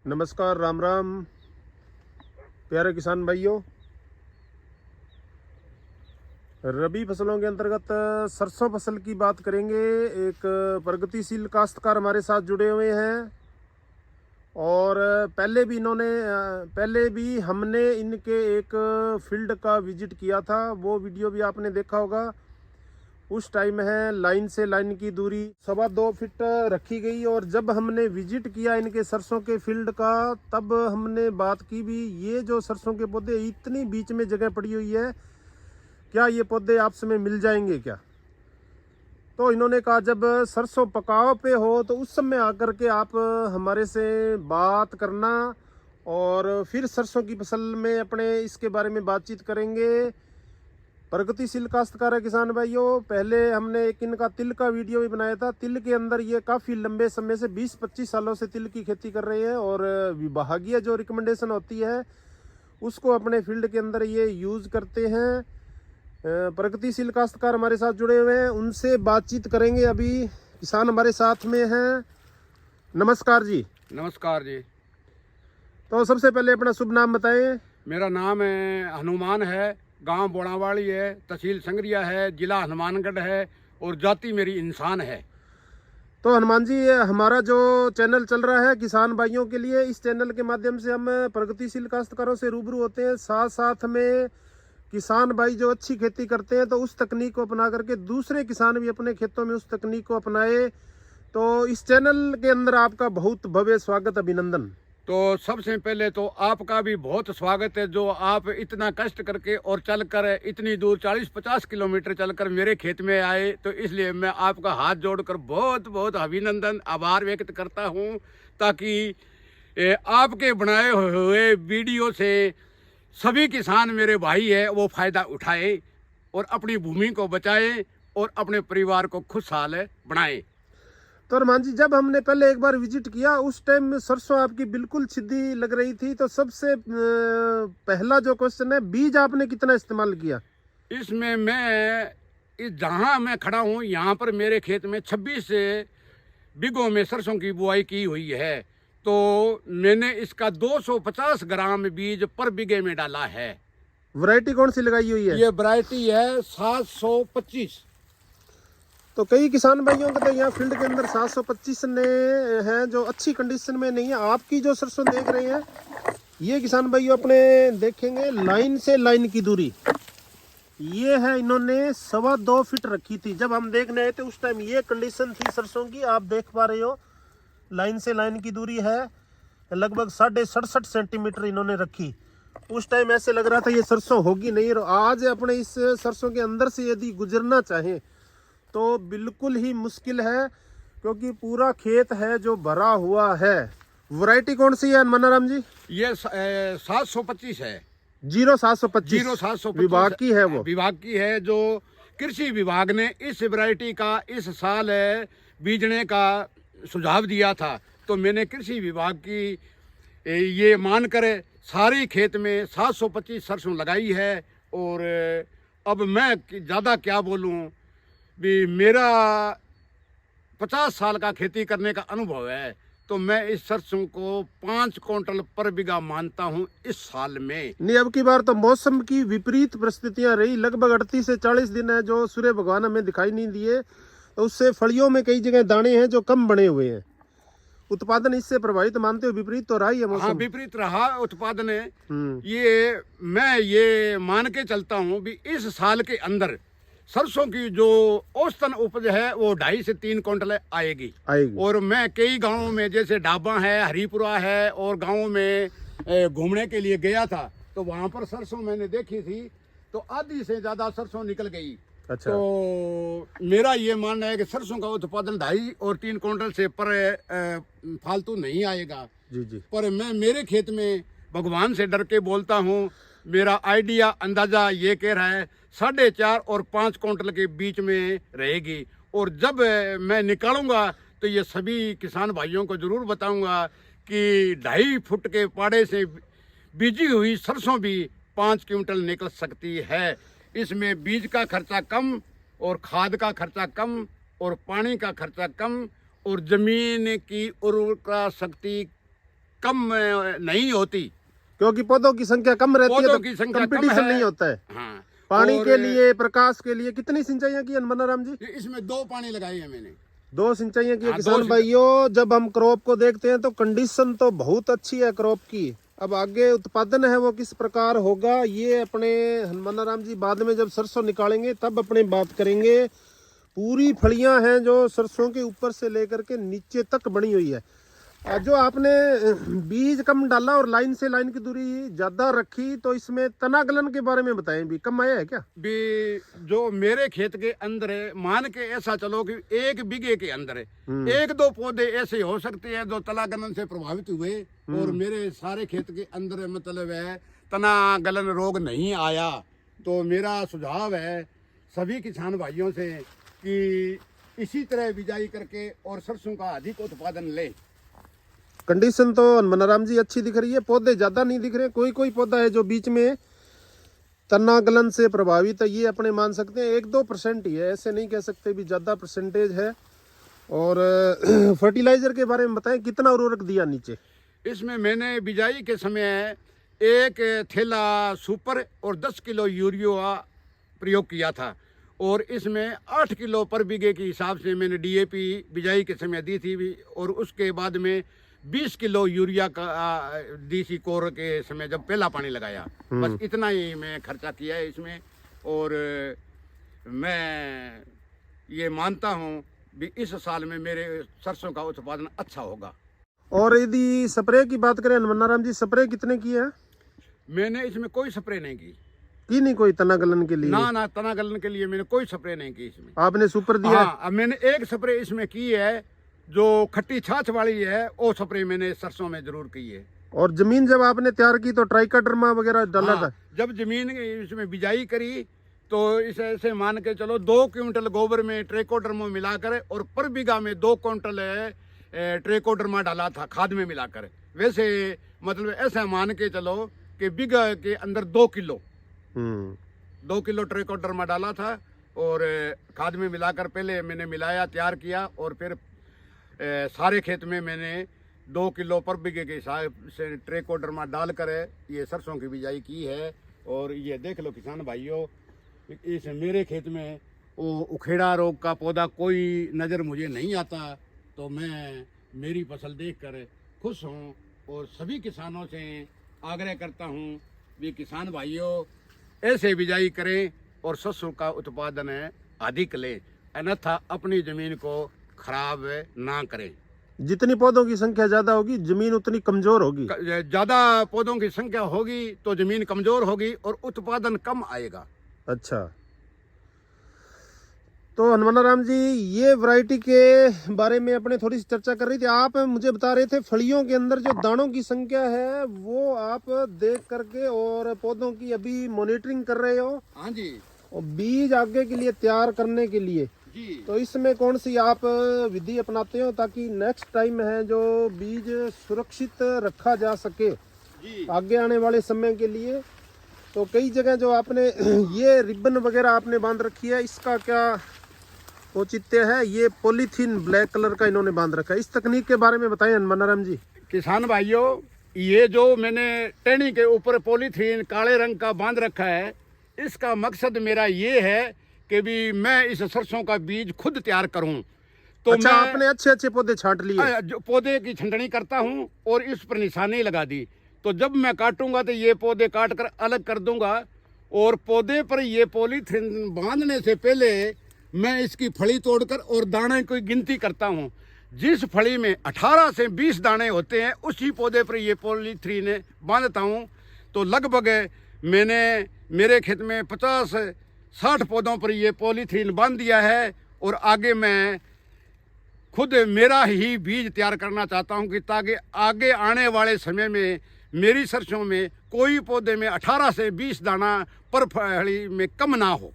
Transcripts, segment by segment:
नमस्कार, राम राम प्यारे किसान भाइयों। रबी फसलों के अंतर्गत सरसों फसल की बात करेंगे। एक प्रगतिशील काश्तकार हमारे साथ जुड़े हुए हैं और पहले भी हमने इनके एक फील्ड का विजिट किया था। वो वीडियो भी आपने देखा होगा। उस टाइम है लाइन से लाइन की दूरी 2.25 फीट रखी गई और जब हमने विजिट किया इनके सरसों के फील्ड का तब हमने बात की भी, ये जो सरसों के पौधे इतनी बीच में जगह पड़ी हुई है, क्या ये पौधे आपस में मिल जाएंगे क्या? तो इन्होंने कहा जब सरसों पकाव पे हो तो उस समय आकर के आप हमारे से बात करना और फिर सरसों की फसल में अपने इसके बारे में बातचीत करेंगे। प्रगतिशील काश्तकार है किसान भाइयों। पहले हमने एक इनका तिल का वीडियो भी बनाया था। तिल के अंदर ये काफ़ी लंबे समय से 20-25 सालों से तिल की खेती कर रहे हैं और विभागीय जो रिकमेंडेशन होती है उसको अपने फील्ड के अंदर ये यूज़ करते हैं। प्रगतिशील काश्तकार हमारे साथ जुड़े हुए हैं, उनसे बातचीत करेंगे। अभी किसान हमारे साथ में हैं। नमस्कार जी। नमस्कार जी। तो सबसे पहले अपना शुभ नाम बताएं। मेरा नाम है हनुमान है, गांव बोड़ावाड़ी है, तहसील संगरिया है, जिला हनुमानगढ़ है और जाति मेरी इंसान है। तो हनुमान जी, ये हमारा जो चैनल चल रहा है किसान भाइयों के लिए, इस चैनल के माध्यम से हम प्रगतिशील काश्तकारों से रूबरू होते हैं। साथ साथ में किसान भाई जो अच्छी खेती करते हैं तो उस तकनीक को अपना करके दूसरे किसान भी अपने खेतों में उस तकनीक को अपनाए। तो इस चैनल के अंदर आपका बहुत भव्य स्वागत, अभिनंदन। तो सबसे पहले तो आपका भी बहुत स्वागत है, जो आप इतना कष्ट करके और चलकर इतनी दूर 40-50 किलोमीटर चलकर मेरे खेत में आए, तो इसलिए मैं आपका हाथ जोड़कर बहुत बहुत अभिनंदन आभार व्यक्त करता हूं, ताकि आपके बनाए हुए वीडियो से सभी किसान मेरे भाई है वो फायदा उठाए और अपनी भूमि को बचाए और अपने परिवार को खुशहाल बनाए। तो हनुमान जी, जब हमने पहले एक बार विजिट किया उस टाइम में सरसों आपकी बिल्कुल सीधी लग रही थी। तो सबसे पहला जो क्वेश्चन है, बीज आपने कितना इस्तेमाल किया? इसमें मैं जहाँ मैं खड़ा हूँ यहाँ पर मेरे खेत में 26 बीघों में सरसों की बुआई की हुई है। तो मैंने इसका 250 ग्राम बीज पर बीघे में डाला है। वैरायटी कौन सी लगाई हुई है? ये वैरायटी है 725। तो कई किसान भाइयों के तो यहाँ फील्ड के अंदर 725 ने हैं जो अच्छी कंडीशन में नहीं है। आपकी जो सरसों देख रहे हैं ये किसान भाइयों अपने देखेंगे लाइन से लाइन की दूरी ये है, इन्होंने 2.25 फीट रखी थी। जब हम देखने आए थे उस टाइम ये कंडीशन थी सरसों की। आप देख पा रहे हो लाइन से लाइन की दूरी है लगभग 67.5 सेंटीमीटर इन्होंने रखी। उस टाइम ऐसे लग रहा था ये सरसों होगी नहीं। और आज अपने इस सरसों के अंदर से यदि गुजरना चाहें तो बिल्कुल ही मुश्किल है, क्योंकि पूरा खेत है जो भरा हुआ है। वैरायटी कौन सी है मनाराम जी? ये 725 है। 0725 विभाग की है। वो विभाग की है, जो कृषि विभाग ने इस वैरायटी का इस साल बीजने का सुझाव दिया था। तो मैंने कृषि विभाग की ये मानकर सारी खेत में 725 सरसों लगाई है। और अब मैं ज़्यादा क्या बोलूँ, भी मेरा 50 साल का खेती करने का अनुभव है, तो मैं इस सरसों को 5 क्विंटल पर बीघा मानता हूं इस साल में। नहीं, अब की बार तो मौसम की विपरीत परिस्थितियां रही। लगभग 38 से 40 दिन है जो सूर्य भगवान हमें दिखाई नहीं दिए, तो उससे फलियों में कई जगह दाने हैं जो कम बने हुए हैं। उत्पादन इससे प्रभावित मानते हो? विपरीत तो रहा ही है मौसम। हाँ, विपरीत रहा उत्पादन। ये मैं ये मान के चलता हूँ भी इस साल के अंदर सरसों की जो औसतन उपज है वो 2.5 से 3 क्विंटल आएगी। और मैं कई गांवों में जैसे डाबा है, हरिपुरा है और गांवों में घूमने के लिए गया था, तो वहां पर सरसों मैंने देखी थी तो आधी से ज्यादा सरसों निकल गई। अच्छा। तो मेरा ये मानना है कि सरसों का उत्पादन 2.5 और 3 क्विंटल से पर फालतू नहीं आएगा। जी जी। पर मैं मेरे खेत में भगवान से डर के बोलता हूँ, मेरा आइडिया अंदाजा ये कह रहा है 4.5 और 5 क्विंटल के बीच में रहेगी। और जब मैं निकालूंगा तो ये सभी किसान भाइयों को जरूर बताऊंगा कि 2.5 फुट के पाड़े से बीजी हुई सरसों भी 5 क्विंटल निकल सकती है। इसमें बीज का खर्चा कम और खाद का खर्चा कम और पानी का खर्चा कम और जमीन की उर्वरता शक्ति कम नहीं होती, क्योंकि पौधों की संख्या कम रहती है पौधों तो की संख्या कम कंपटीशन है। नहीं होता है। हाँ, पानी और के लिए, प्रकाश के लिए कितनी सिंचाइयाँ की हनुमान राम जी? इसमें 2 पानी लगाए हैं मैंने। 2 सिंचाइयाँ की है। हाँ, किसान भाइयों, जब हम क्रॉप को देखते हैं तो कंडीशन तो बहुत अच्छी है क्रॉप की। अब आगे उत्पादन है वो किस प्रकार होगा, ये अपने हनुमान राम जी बाद में जब सरसों निकालेंगे तब अपने बात करेंगे। पूरी फलियां हैं जो सरसों के ऊपर से लेकर के नीचे तक बनी हुई है। जो आपने बीज कम डाला और लाइन से लाइन की दूरी ज्यादा रखी, तो इसमें तना गलन के बारे में बताएं, भी कम आया है क्या? भी जो मेरे खेत के अंदर है, मान के ऐसा चलो कि 1 बीघे के अंदर है 1-2 पौधे ऐसे हो सकते हैं जो तना गलन से प्रभावित हुए, और मेरे सारे खेत के अंदर मतलब है तना गलन रोग नहीं आया। तो मेरा सुझाव है सभी किसान भाइयों से कि इसी तरह बिजाई करके और सरसों का अधिक उत्पादन लें। कंडीशन तो हनुमान राम जी अच्छी दिख रही है, पौधे ज्यादा नहीं दिख रहे। कोई कोई पौधा है जो बीच में तना गलन से प्रभावित है, ये अपने मान सकते हैं 1-2% ही है, ऐसे नहीं कह सकते भी ज्यादा परसेंटेज है। और फर्टिलाइजर के बारे में बताएं, कितना उर्वरक दिया नीचे? इसमें मैंने बिजाई के समय 1 थैला सुपर और 10 किलो यूरिया प्रयोग किया था, और इसमें 8 किलो पर बीघे के हिसाब से मैंने डीएपी बिजाई के समय दी थी, और उसके बाद में 20 किलो यूरिया का डीसी कोर के समय जब पहला पानी लगाया। बस इतना ही मैं खर्चा किया है इसमें, और मैं ये मानता हूँ भी इस साल में मेरे सरसों का उत्पादन अच्छा होगा। और यदि स्प्रे की बात करें हनुमान राम जी, स्प्रे कितने किए हैं? मैंने इसमें कोई स्प्रे नहीं की नहीं कोई तना गलन के लिए? ना तना गलन के लिए मैंने कोई स्प्रे नहीं की इसमें। आपने सुपर दिया? हाँ, अब मैंने एक स्प्रे इसमें की है जो खट्टी छाछ वाली है, वो स्प्रे मैंने सरसों में जरूर की है। और जमीन जब आपने तैयार की तो ट्राइकोडर्मा वगैरह डाला था? जब जमीन इसमें बिजाई करी तो इस ऐसे मान के चलो 2 क्विंटल गोबर में ट्राइकोडर्मा मिलाकर और पर बीघा में 2 क्विंटल ट्राइकोडर्मा डाला था खाद में मिलाकर। वैसे मतलब ऐसा मान के चलो कि बीघा के अंदर 2 किलो 2 किलो ट्राइकोडर्मा डाला था, और खाद में मिलाकर पहले मैंने मिलाया, तैयार किया, और फिर सारे खेत में मैंने 2 किलो पर बीघे के हिसाब से ट्राइकोडर्मा डालकर ये सरसों की बिजाई की है। और ये देख लो किसान भाइयों, इस मेरे खेत में वो उखेड़ा रोग का पौधा कोई नज़र मुझे नहीं आता, तो मैं मेरी फसल देखकर खुश हूँ, और सभी किसानों से आग्रह करता हूँ भी किसान भाइयों ऐसे बिजाई करें और सरसों का उत्पादन अधिक लें, अन्यथा अपनी ज़मीन को खराब ना करें। जितनी पौधों की संख्या ज्यादा होगी जमीन उतनी कमजोर होगी। ज़्यादा पौधों की संख्या होगी तो ज़मीन कमज़ोर होगी और उत्पादन कम आएगा। अच्छा, तो हनुमान राम जी ये वैरायटी के बारे में अपने थोड़ी सी चर्चा कर रही थी। आप मुझे बता रहे थे फलियों के अंदर जो दानों की संख्या है वो आप देख करके और पौधों की अभी मॉनिटरिंग कर रहे हो। हाँ जी। और बीज आगे के लिए तैयार करने के लिए जी, तो इसमें कौन सी आप विधि अपनाते हो ताकि नेक्स्ट टाइम है जो बीज सुरक्षित रखा जा सके जी। आगे आने वाले समय के लिए? तो कई जगह जो आपने ये रिबन वगैरह आपने बांध रखी है, इसका क्या औचित्य है? ये पॉलीथीन ब्लैक कलर का इन्होंने बांध रखा है, इस तकनीक के बारे में बताएं हनुमान राम जी। किसान भाइयों, ये जो मैंने टहनी के ऊपर पॉलीथीन काले रंग का बांध रखा है, इसका मकसद मेरा ये है कि भी मैं इस सरसों का बीज खुद तैयार करूं। तो अच्छा, मैं आपने अच्छे अच्छे पौधे छांट लिए? जो पौधे की छंटनी करता हूं और इस पर निशानी लगा दी, तो जब मैं काटूंगा तो ये पौधे काट कर अलग कर दूंगा, और पौधे पर ये पॉलीथीन बांधने से पहले मैं इसकी फली तोड़कर और दाने की गिनती करता हूं। जिस फली में 18 से 20 दाने होते हैं उसी पौधे पर ये पॉलीथीन बांधता हूं। तो लगभग मैंने मेरे खेत में 50-60 पौधों पर ये पॉलीथीन बांध दिया है, और आगे मैं खुद मेरा ही बीज तैयार करना चाहता हूं कि ताकि आगे आने वाले समय में मेरी सरसों में कोई पौधे में 18 से 20 दाना पर फली में कम ना हो।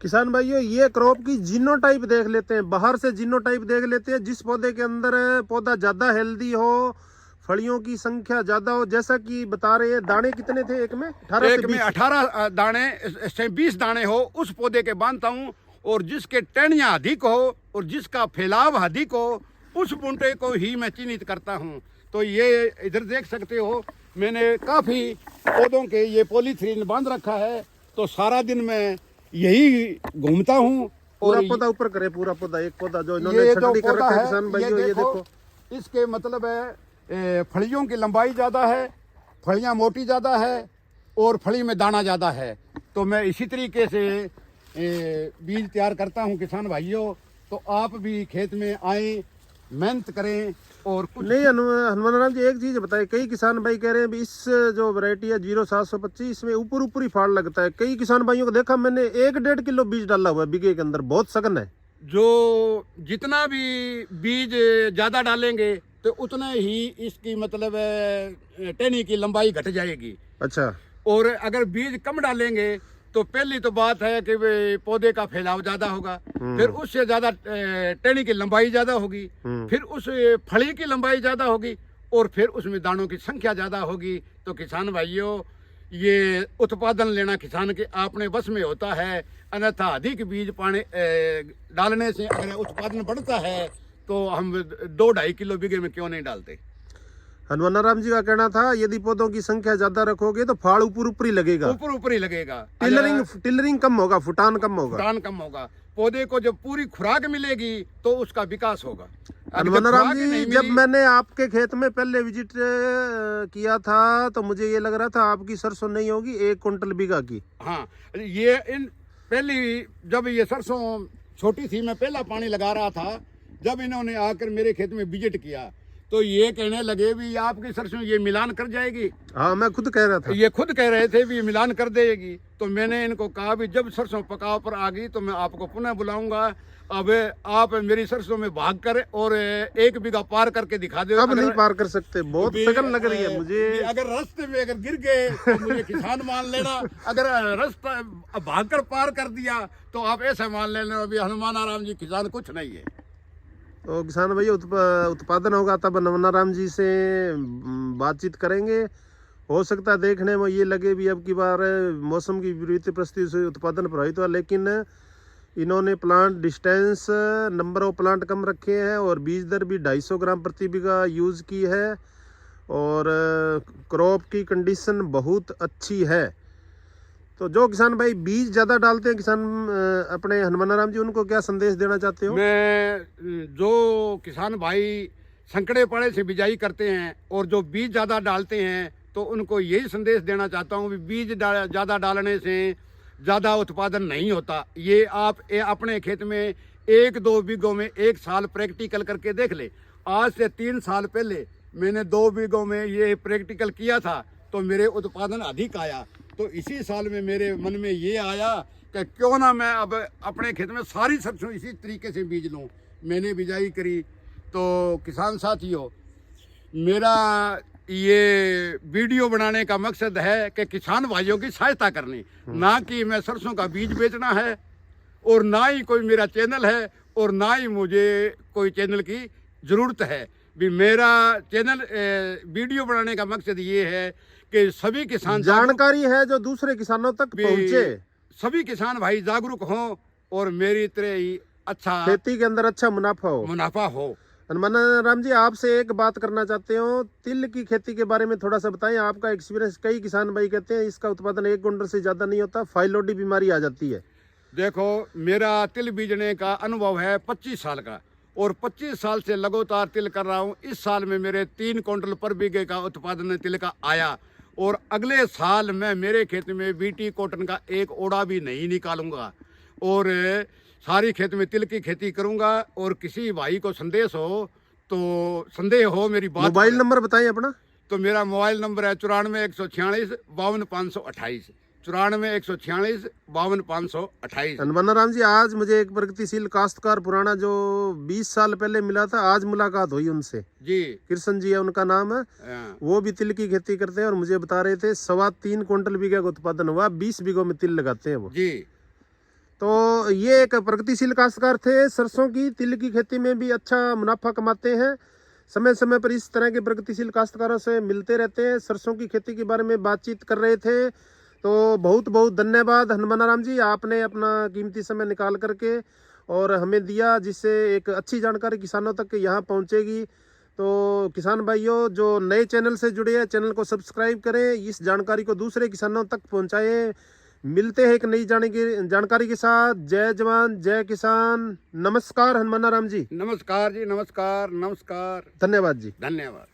किसान भाइयों, ये क्रॉप की जीनोटाइप देख लेते हैं, बाहर से जीनोटाइप देख लेते हैं। जिस पौधे के अंदर पौधा ज्यादा हेल्दी हो, फलियों की संख्या ज्यादा हो, जैसा कि बता रहे हैं, दाने कितने थे एक में? 18 दाने से 20 दाने हो उस पौधे के बांधता हूँ, और जिसके टहनियाँ अधिक हो और जिसका फैलाव अधिक हो उस बूटे को ही मैं चिन्हित करता हूँ, तो ये इधर देख सकते हो, मैंने काफ़ी पौधों के ये पॉलीथीन बांध रखा है, तो सारा दिन मैं यही घूमता हूँ। पूरा और पौधा ऊपर करे, पूरा पौधा, एक पौधा जो इन्होंने ये जो छटनी कर पौधा रखा है है, किसान भाइयों, ये देखो इसके मतलब है फलियों की लंबाई ज़्यादा है, फलियाँ मोटी ज़्यादा है और फली में दाना ज़्यादा है। तो मैं इसी तरीके से बीज तैयार करता हूँ किसान भाइयों। तो आप भी खेत में आए, मेहनत करें और कुछ नहीं। हनुमान राम जी एक चीज बताए, कई किसान भाई कह रहे हैं भी इस जो वैरायटी है 0725 इसमें ऊपर ऊपर ही फाड़ लगता है। कई किसान भाइयों को देखा मैंने 1-1.5 किलो बीज डाला हुआ है बीघे के अंदर, बहुत सघन है। जो जितना भी बीज ज़्यादा डालेंगे तो उतना ही इसकी मतलब टहनी की लंबाई घट जाएगी। अच्छा। और अगर बीज कम डालेंगे तो पहली तो बात है कि वे पौधे का फैलाव ज़्यादा होगा, फिर उससे ज़्यादा टहनी की लंबाई ज़्यादा होगी, फिर उस फली की लंबाई ज़्यादा होगी और फिर उसमें दानों की संख्या ज़्यादा होगी। तो किसान भाइयों, ये उत्पादन लेना किसान के अपने बस में होता है, अन्यथा अधिक बीज पाने डालने से अगर उत्पादन बढ़ता है तो हम 2-2.5 किलो बीघे में क्यों नहीं डालते। हनुमान राम जी का कहना था यदि पौधों की संख्या ज्यादा रखोगे तो फाड़ ऊपर ऊपर ही लगेगा, ऊपर ही लगेगा, टिलरिंग कम होगा, फुटान कम होगा। पौधे को जब पूरी खुराक मिलेगी तो उसका विकास होगा। हनुमान राम जी, जब मैंने आपके खेत में पहले विजिट किया था तो मुझे ये लग रहा था आपकी सरसों नहीं होगी 1 कुंटल बीघा की। हाँ, ये इन पहली जब ये सरसों छोटी थी, मैं पहला पानी लगा रहा था, जब इन्होंने आकर मेरे खेत में विजिट किया तो ये कहने लगे भी आपकी सरसों ये मिलान कर जाएगी। हाँ, मैं खुद कह रहा था, ये खुद कह रहे थे भी ये मिलान कर देगी। तो मैंने इनको कहा भी जब सरसों पकाव पर आ गई तो मैं आपको पुनः बुलाऊंगा। अब आप मेरी सरसों में भाग कर और 1 बीघा पार करके दिखा दो। अब नहीं पार कर सकते, बहुत सघन लग रही है मुझे। अगर रास्ते में अगर गिर गए तो मुझे किसान मान लेना, अगर रास्ता भाग कर पार कर दिया तो आप ऐसा मान लेना अभी हनुमान राम जी किसान कुछ नहीं है। तो किसान भाई उत्पादन होगा तब हनुमान राम जी से बातचीत करेंगे। हो सकता है देखने में ये लगे भी अब की बार मौसम की विपरीत परिस्थिति से उत्पादन प्रभावित हुआ, लेकिन इन्होंने plant distance, number of plant कम रखे हैं और बीज दर भी 250 ग्राम प्रति बीघा यूज़ की है और क्रॉप की कंडीशन बहुत अच्छी है। तो जो किसान भाई बीज ज़्यादा डालते हैं, किसान अपने हनुमान राम जी, उनको क्या संदेश देना चाहते हो? मैं जो किसान भाई संकड़े पड़े से बिजाई करते हैं और जो बीज ज़्यादा डालते हैं तो उनको यही संदेश देना चाहता हूँ कि बीज ज़्यादा डालने से ज़्यादा उत्पादन नहीं होता। ये आप अपने खेत में 1-2 बीघों में 1 साल प्रैक्टिकल करके देख ले। आज से 3 साल पहले मैंने 2 बीघों में ये प्रैक्टिकल किया था तो मेरे उत्पादन अधिक आया। तो इसी साल में मेरे मन में ये आया कि क्यों ना मैं अब अपने खेत में सारी सरसों इसी तरीके से बीज लूँ। मैंने बिजाई करी। तो किसान साथियों, मेरा ये वीडियो बनाने का मकसद है कि किसान भाइयों की सहायता करनी, ना कि मैं सरसों का बीज बेचना है और ना ही कोई मेरा चैनल है और ना ही मुझे कोई चैनल की ज़रूरत है। भी मेरा चैनल वीडियो बनाने का मकसद ये है कि सभी किसान जानकारी है जो दूसरे किसानों तक पहुंचे, सभी किसान भाई जागरूक हों और मेरी तरह ही अच्छा खेती के अंदर अच्छा मुनाफा हो। हनुमान राम जी, आपसे एक बात करना चाहते हो, तिल की खेती के बारे में थोड़ा सा बताएं, आपका एक्सपीरियंस। कई किसान भाई कहते हैं इसका उत्पादन 1 कुंटल से ज्यादा नहीं होता, फाइलोडी बीमारी आ जाती है। देखो, मेरा तिल बीजने का अनुभव है 25 साल का और 25 साल से लगातार तिल कर रहा हूँ। इस साल में मेरे 3 कुंटल पर बीघे का उत्पादन तिल का आया और अगले साल मैं मेरे खेत में बीटी कॉटन का एक ओड़ा भी नहीं निकालूंगा और सारी खेत में तिल की खेती करूंगा। और किसी भाई को संदेश हो तो संदेह हो मेरी बात, मोबाइल नंबर बताइए अपना। तो मेरा मोबाइल नंबर है 94 146 52 528, 94 146 52 528। हनुमान राम जी, आज मुझे एक प्रगतिशील काश्तकार पुराना जो 20 साल पहले मिला था, आज मुलाकात हुई उनसे जी। कृष्ण जी है उनका नाम है, वो भी तिल की खेती करते हैं और मुझे बता रहे थे 3.25 कुंटल बीघा का उत्पादन हुआ, 20 बीघों में तिल लगाते हैं वो जी। तो ये एक प्रगतिशील काश्तकार थे, सरसों की तिल की खेती में भी अच्छा मुनाफा कमाते हैं। समय समय पर इस तरह के प्रगतिशील काश्तकारों से मिलते रहते हैं, सरसों की खेती के बारे में बातचीत कर रहे थे। तो बहुत बहुत धन्यवाद हनुमान राम जी, आपने अपना कीमती समय निकाल करके और हमें दिया, जिससे एक अच्छी जानकारी किसानों तक यहाँ पहुँचेगी। तो किसान भाइयों जो नए चैनल से जुड़े हैं, चैनल को सब्सक्राइब करें, इस जानकारी को दूसरे किसानों तक पहुंचाएं। मिलते हैं एक नई जानकारी के साथ। जय जवान जय किसान। नमस्कार हनुमाना राम जी। नमस्कार जी, नमस्कार नमस्कार। धन्यवाद जी। धन्यवाद।